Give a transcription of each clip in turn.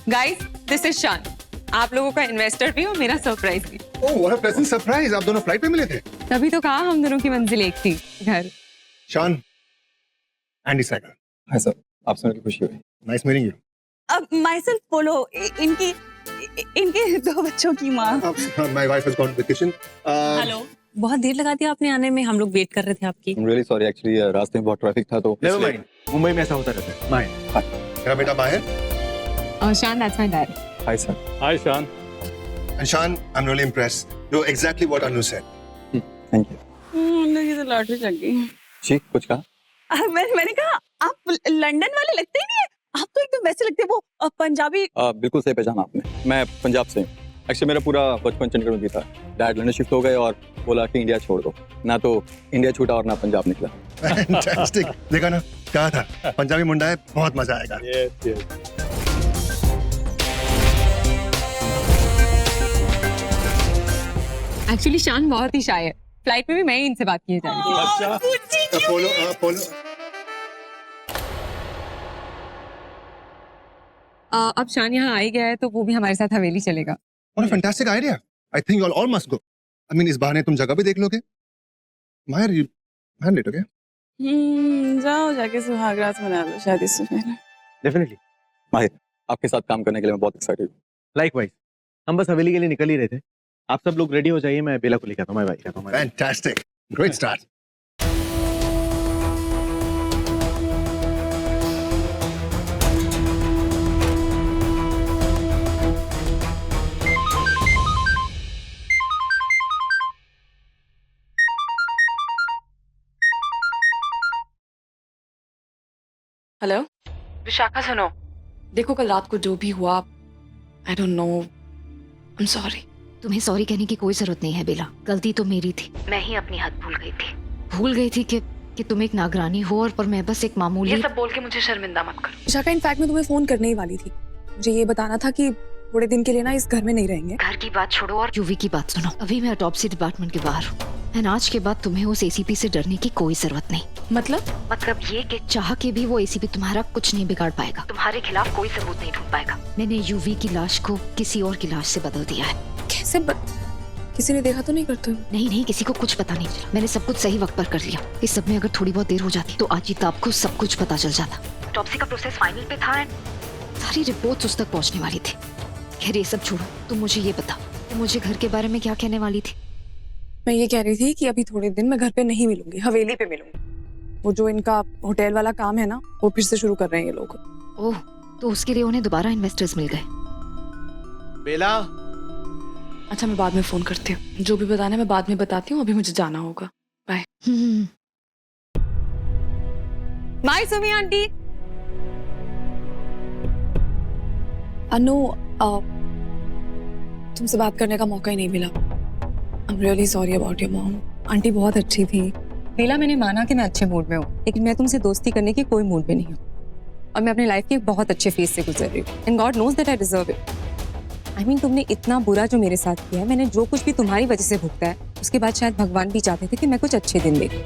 Guys, this is शान। आप लोगों का इन्वेस्टर भी और मेरा सरप्राइज भी। Oh what a pleasant surprise. आप दोनों फ्लाइट पे मिले थे? तभी तो कहा हम दोनों की मंजिल एक थी, घर। शान, एंडी साइकिल। हाय सर, आपसे मिलकर खुशी हुई। Nice meeting you. अब माई सेल्फ बोलो, इनके 2 बच्चों की माँ। My wife has gone to the kitchen. Hello, बहुत देर लगा दी आपने आने में, हम लोग वेट कर रहे थे आपकी। I'm really sorry, actually रास्ते में बहुत ट्रैफिक था तो नेवर माइंड, मुंबई में ऐसा होता रहता है। माइंड। मेरा बेटा बाहर। Shan, that's my dad. Hi sir. Hi Shan. And Shan, I'm really impressed. You know exactly what Anu said. Thank you. हमने की तो लॉटरी लग गई। जी, कुछ कहा? मैंने कहा आप लंदन वाले लगते ही नहीं है, आप तो एकदम वैसे लगते हैं वो पंजाबी। बिल्कुल सही पहचाना आपने। मैं पंजाब से हूँ। एक्चुअली मेरा पूरा बचपन चंडीगढ़ में बीता। डैड लंदन शिफ्ट हो गए और बोला कि इंडिया छोड़ दो। ना तो इंडिया छूटा और ना पंजाब निकला। Fantastic. देखा ना, कहा था पंजाबी मुंडा है, बहुत मजा आएगा। Yes yes. एक्चुअली शान बहुत ही शाय है। फ्लाइट में भी मैं ही इनसे बात किए जा रही थी। अच्छा। अपोलो। अब शान यहाँ आ ही गया है तो वो भी हमारे साथ हवेली चलेगा। What a fantastic idea. I think you all must go. I mean, इस बहाने तुम जगह भी देख लोगे। माहिर, you handle it, okay? जाओ जाके सुहागरात मना लो शादी से पहले। डेफिनेटली। माहिर, आपके साथ काम करने के लिए मैं बहुत एक्साइटेड हूँ। लाइकवाइज। हम बस हवेली के लिए निकल ही रहे थे। आप सब लोग रेडी हो जाइए, मैं बेला को लेकर आता हूँ। मैं भाई। Fantastic. Great start. Hello Vishakha, सुनो, देखो कल रात को जो भी हुआ, I don't know, I am sorry. तुम्हें सॉरी कहने की कोई जरूरत नहीं है बेला, गलती तो मेरी थी। मैं ही अपनी हद भूल गई थी कि तुम एक नागरानी हो और मैं बस एक मामूली। ये सब बोल के मुझे शर्मिंदा मत करो। विशाखा, इनफैक्ट मैं तुम्हें फोन करने ही वाली थी। मुझे ये बताना था कि थोड़े दिन के लिए ना इस घर में नहीं रहेंगे। घर की बात छोड़ो और यूवी की बात सुनो। अभी मैं ऑटोप्सी डिपार्टमेंट के बाहर हूँ एंड आज के बाद तुम्हें उस एसीपी से डरने की कोई जरूरत नहीं। मतलब ये कि चाह के भी वो एसीपी तुम्हारा कुछ नहीं बिगाड़ पाएगा, तुम्हारे खिलाफ कोई सबूत नहीं ढूंढ पाएगा। मैंने यूवी की लाश को किसी और की लाश से बदल दिया है। कैसे किसी ने देखा तो नहीं करते? नहीं, किसी को कुछ पता नहीं चला। मैंने सब कुछ सही वक्त पर कर लिया। इस सब में अगर थोड़ी बहुत देर हो जाती तो आज ही तो आपको सब कुछ पता चल जाता। ऑटोप्सी का प्रोसेस फाइनल पे था एंड सारी रिपोर्ट्स उस तक पहुंचने वाली थी। खैर ये सब छोड़ो, तुम मुझे ये बताओ, तुम मुझे घर के बारे में क्या कहने वाली थी? मैं ये कह रही थी कि अभी थोड़े दिन मैं घर पे नहीं मिलूंगी, हवेली पे मिलूंगी। वो जो इनका होटल वाला काम है ना, वो फिर से शुरू कर रहे हैं ये लोग। ओह, तो उसके लिए उन्हें दोबारा इन्वेस्टर्स मिल गए। बेला। अच्छा, मैं बाद में फोन करती हूँ। जो भी बताना है मैं बाद में बताती हूँ, अभी मुझे जाना होगा। Bye. Bye Sumi aunty. Anu, तुमसे बात करने का मौका ही नहीं मिला। I am really sorry about your mom. Aunty बहुत अच्छी थी। बेला, मैंने माना कि मैं अच्छे मूड में हूँ, लेकिन मैं तुमसे दोस्ती करने की कोई मूड में नहीं हूँ और मैं अपनी लाइफ के एक बहुत अच्छे फेज से गुजर रही हूँ and God knows that I deserve it. I mean, तुमने इतना बुरा जो मेरे साथ किया है, मैंने जो कुछ भी तुम्हारी वजह से भुगता है, उसके बाद शायद भगवान भी चाहते थे कि मैं कुछ अच्छे दिन देखूं,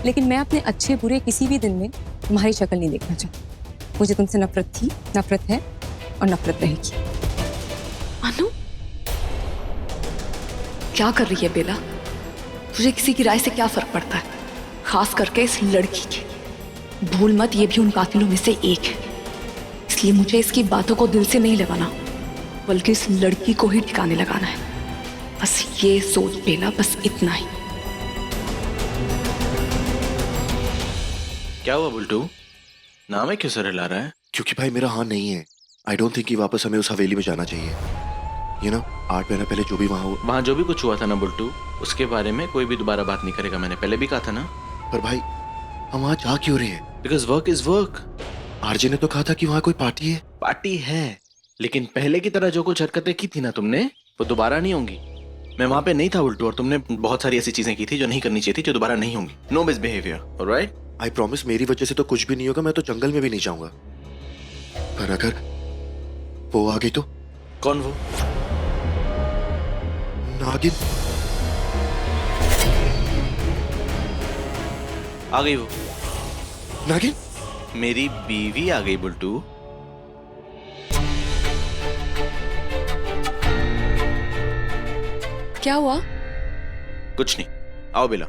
लेकिन मैं अपने अच्छे बुरे किसी भी दिन में तुम्हारी शक्ल नहीं देखना चाहती। मुझे तुमसे नफरत थी, नफरत है और नफरत रहेगी। अनु, क्या कर रही है बेला? तुझे किसी की राय से क्या फर्क पड़ता है, खास करके इस लड़की के? भूल मत, ये भी उन कातिलों में से एक है, इसलिए मुझे इसकी बातों को दिल से नहीं लगाना, बल्कि इस लड़की को ही ठिकाने लगाना है। बस ये सोच बेला, बस इतना ही। क्या हुआ बुल्टू? नाम है क्यों सर हिला रहा है? क्योंकि भाई मेरा हाँ नहीं है। आई डोंट थिंक कि वापस हमें उस हवेली में जाना चाहिए। यू नो, 8 महीना पहले जो भी वहाँ जो भी कुछ हुआ था ना बुल्टू, उसके बारे में कोई भी दोबारा बात नहीं करेगा। मैंने पहले भी कहा था ना। पर भाई हम वहाँ जा क्यों रहे हैं? Because work is work. RJ ने तो कहा था कि वहाँ कोई पार्टी है। पार्टी है, लेकिन पहले की तरह जो कुछ हरकतें की थी ना तुमने, वो दोबारा नहीं होंगी। मैं वहाँ पे नहीं था बुल्टू, और तुमने बहुत सारी ऐसी चीजें की थी जो नहीं करनी चाहिए थी, जो दोबारा नहीं होंगी। No misbehaviour, alright? I promise, मेरी वजह से तो कुछ भी नहीं होगा। मैं तो जंगल में भी नहीं जाऊंगा। पर अगर वो आ गई तो? कौन वो? नागिन। आ गई वो नागिन? मेरी बीवी आ गई बुल्टू। क्या हुआ? कुछ नहीं, आओ Bela.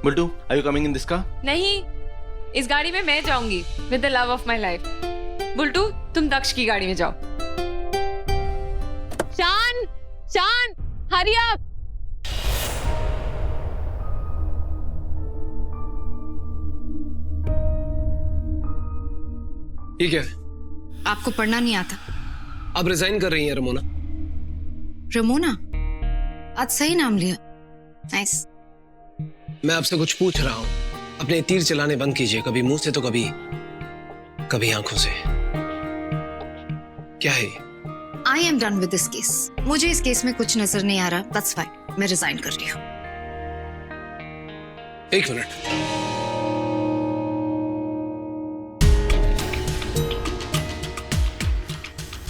Bultu, are you coming in this car? नहीं, इस गाड़ी में मैं जाऊंगी with the love of my life. Bultu, तुम दक्ष की गाड़ी में जाओ। शान, शान, हरी अप। ये क्या है? आपको पढ़ना नहीं आता? आप रिजाइन कर रही हैं रमोना? रमोना? आज सही नाम लिया। नाइस। मैं आपसे कुछ पूछ रहा हूँ, अपने तीर चलाने बंद कीजिए, कभी मुंह से तो कभी आंखों से। क्या है? I am done with this case. मुझे इस केस में कुछ नजर नहीं आ रहा। दैट्स फाइन, मैं रिजाइन कर रही हूँ। एक मिनट।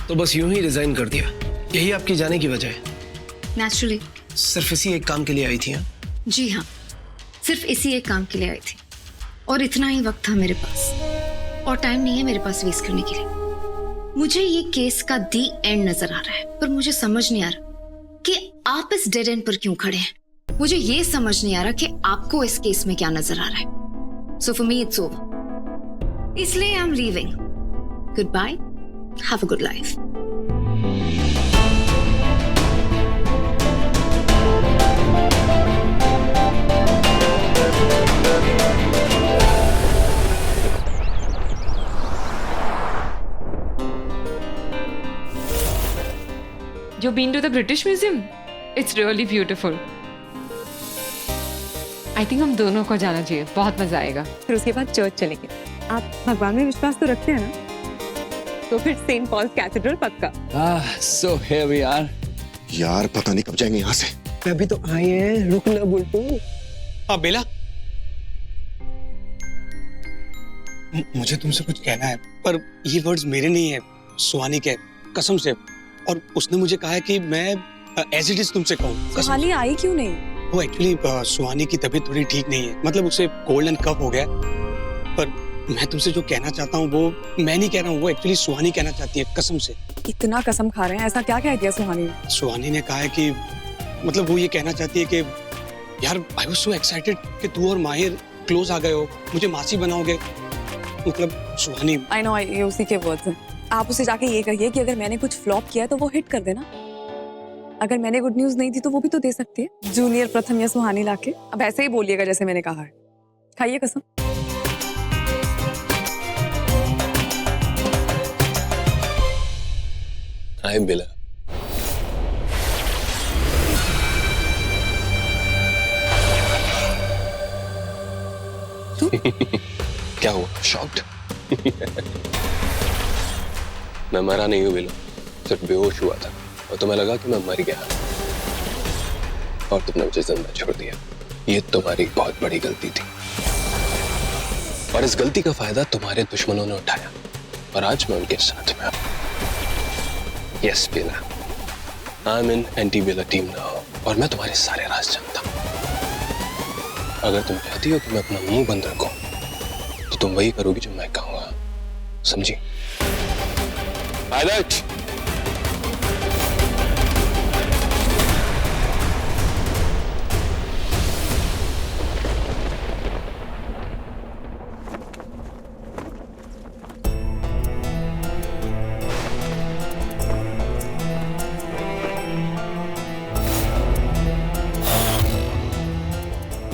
तो बस यूं ही रिजाइन कर दिया? यही आपकी जाने की वजह है? नेचुरली। सिर्फ इसी एक काम के लिए आई थी? हाँ? जी हाँ, सिर्फ इसी एक काम के लिए आई थी और इतना ही वक्त था मेरे पास, और टाइम नहीं है मेरे पास वेस्ट करने के लिए। मुझे ये केस का दी एंड नजर आ रहा है, पर मुझे समझ नहीं आ रहा कि आप इस डेड एंड पर क्यों खड़े हैं। मुझे ये समझ नहीं आ रहा कि आपको इस केस में क्या नजर आ रहा है। So for me it's over, इसलिए I am leaving. Good bye, have a good life. You been to the British Museum? It's really beautiful. I think हम दोनों को जाना चाहिए, बहुत मजा आएगा। फिर उसके बाद चर्च चलेंगे। आप भगवान में विश्वास तो रखते हैं ना? तो फिर सेंट पॉल्स कैथेड्रल पक्का। So here we are. यार पता नहीं कब जाएंगे यहाँ से। अभी तो आए हैं, रुक ना बुल्टू। हाँ बेला, मुझे तुमसे कुछ कहना है, पर ये वर्ड्स मेरे नहीं है, सुहानी के, कसम से। और उसने मुझे कहा है कि मैं एज इट इज तुमसे कहूँ। सुहानी आई क्यों नहीं? वो एक्चुअली सुहानी की तबीयत थोड़ी ठीक नहीं है, मतलब उसे कोल्ड एंड कफ हो गया। पर मैं तुमसे जो कहना चाहता हूँ वो मैं नहीं कह रहा हूँ, वो एक्चुअली सुहानी कहना चाहती है, कसम से। इतना कसम खा रहे हैं, ऐसा क्या कह दिया सुहानी ने? सुहानी ने कहा है कि मतलब वो ये कहना चाहती है कि यार आई वाज सो एक्साइटेड कि तू और माहिर क्लोज आ गए हो, मुझे मासी बनाओगे। मतलब सुहानी, आई नो, ये उसी के वर्ड्स हैं। आप उसे जाके ये कहिए कि अगर मैंने कुछ फ्लॉप किया तो वो हिट कर देना। अगर मैंने गुड न्यूज नहीं दी तो वो भी तो दे सकती है, जूनियर प्रथम या सुहानी लाके। अब ऐसे ही बोलिएगा जैसे मैंने कहा है। खाइए कसम। हाय बेला। क्या हुआ? शॉक्ड? मैं मरा नहीं हूँ बेला, सिर्फ बेहोश हुआ था और तुम्हें लगा कि मैं मर गया और तुमने मुझे जिंदा छोड़ दिया। ये तुम्हारी बहुत बड़ी गलती थी और इस गलती का फायदा तुम्हारे दुश्मनों ने उठाया और आज मैं उनके साथ में हूँ। Yes Bella, I am in anti Bella team now और मैं तुम्हारे सारे राज जानता हूँ। अगर तुम चाहती हो कि मैं अपना मुंह बंद रखूं तो तुम वही करोगी जो मैं कहूंगा, समझी? आदर्श,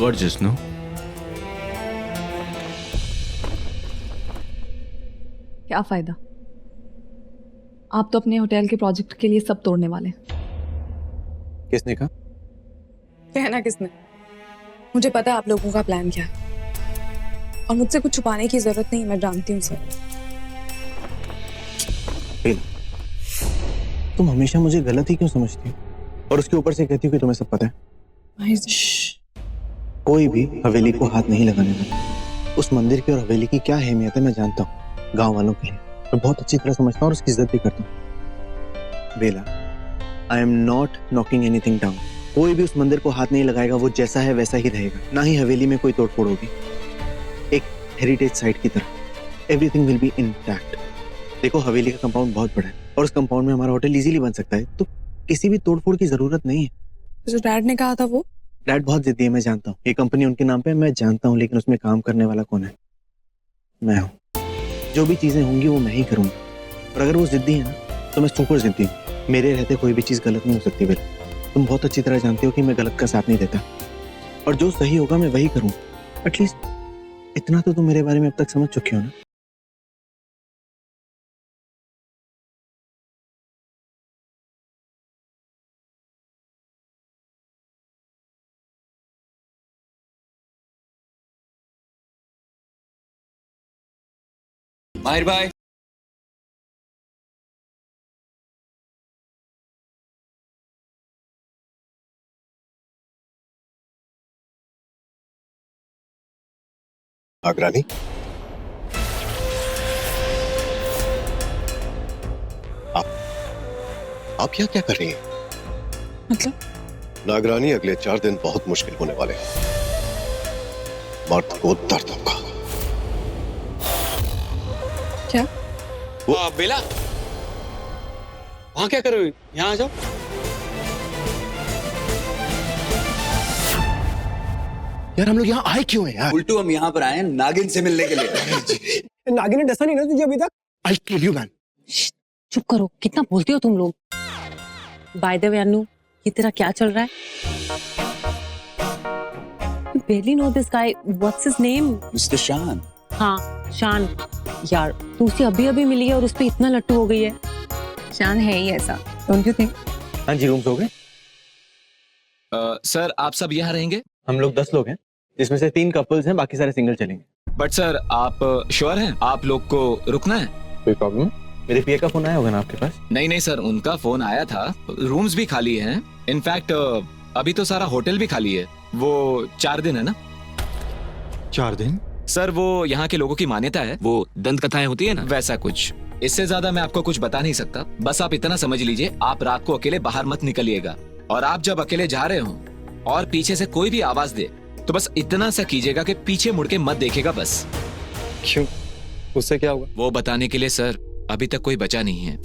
Gorgeous, no? क्या फायदा? आप तो अपने होटल के प्रोजेक्ट के लिए सब तोड़ने वाले। किसने कहा? कहना किसने? मुझे पता है आप लोगों का प्लान क्या है और मुझसे कुछ छुपाने की जरूरत नहीं, मैं जानती हूँ सर। तुम हमेशा मुझे गलत ही क्यों समझती हो और उसके ऊपर से कहती हो कि तुम्हें सब पता है? कोई भी हवेली को हाथ नहीं लगाने वाला। उस मंदिर की और हवेली की क्या अहमियत है मैं जानता हूँ, गांव वालों के लिए मैं बहुत अच्छी तरह समझता हूँ और उसकी इज्जत भी करता हूँ। Bela, I am not knocking anything down. कोई भी उस मंदिर को हाथ नहीं लगाएगा, वो जैसा है वैसा ही रहेगा, ना ही हवेली में कोई तोड़फोड़ होगी। एक हेरिटेज साइट की तरह। Everything will be intact. देखो हवेली का कंपाउंड बहुत बड़ा है और उस कंपाउंड में हमारा होटल इजीली बन सकता है, तो किसी भी तोड़फोड़ की जरूरत नहीं है। जो डैड ने कहा था वो? डैड बहुत जिद्दी है, मैं जानता हूँ। ये कंपनी उनके नाम पे है, मैं जानता हूँ, लेकिन उसमें काम करने वाला कौन है? मैं हूँ। जो भी चीजें होंगी वो मैं ही करूंगा। और अगर वो जिद्दी है ना, तो मैं सुपर जिद्दी हूँ। मेरे रहते कोई भी चीज गलत नहीं हो सकती। बेटा, तुम बहुत अच्छी तरह जानते हो कि मैं गलत का साथ नहीं देता, और जो सही होगा मैं वही करूंगा। एटलीस्ट इतना तो तुम मेरे बारे में अब तक समझ चुके हो ना। माहिर भाई, नागरानी, आप यहाँ क्या कर रही हैं? मतलब? नागरानी, अगले 4 दिन बहुत मुश्किल होने वाले हैं। मर्द को दर्द होगा। क्या? बेला, वहां क्या कर रहे हो? यहाँ आ जाओ। यार हम लोग यहाँ आए क्यों हैं यार? उल्टू हम यहाँ पर आए हैं नागिन से मिलने के लिए। नागिन ने डसा नहीं ना तुझे अभी तक? I'll kill you, man. चुप करो, कितना बोलते हो तुम लोग। बाय द वे अनु, ये तेरा क्या चल रहा है? You barely know this guy. What's his name? Mister शान। हाँ, शान। यार, तू उसे अभी मिली है और उस पे इतना लट्टू हो गई है। शान है ही ऐसा, डोंट यू थिंक? हाँ जी, रूम्स हो गए। सर आप सब यहाँ रहेंगे? हम लोग 10 लोग हैं, जिसमें से 3 कपल्स हैं, बाकी सारे सिंगल चलेंगे। बट सर आप श्योर हैं आप लोग को रुकना है? कोई प्रॉब्लम? मेरे पीए का फोन आया होगा ना आपके पास? नहीं सर, उनका फोन आया था। रूम्स भी खाली हैं। इनफैक्ट अभी तो सारा होटल भी खाली है। वो 4 दिन है ना? 4 दिन? सर वो यहाँ के लोगों की मान्यता है, वो दंत कथाएं होती है ना, वैसा कुछ। इससे ज्यादा मैं आपको कुछ बता नहीं सकता। बस आप इतना समझ लीजिए, आप रात को अकेले बाहर मत निकलिएगा, और आप जब अकेले जा रहे हो और पीछे से कोई भी आवाज दे तो बस इतना सा कीजिएगा कि पीछे मुड़ के मत देखेगा बस। क्यों? उससे क्या होगा? वो बताने के लिए सर अभी तक कोई बचा नहीं है।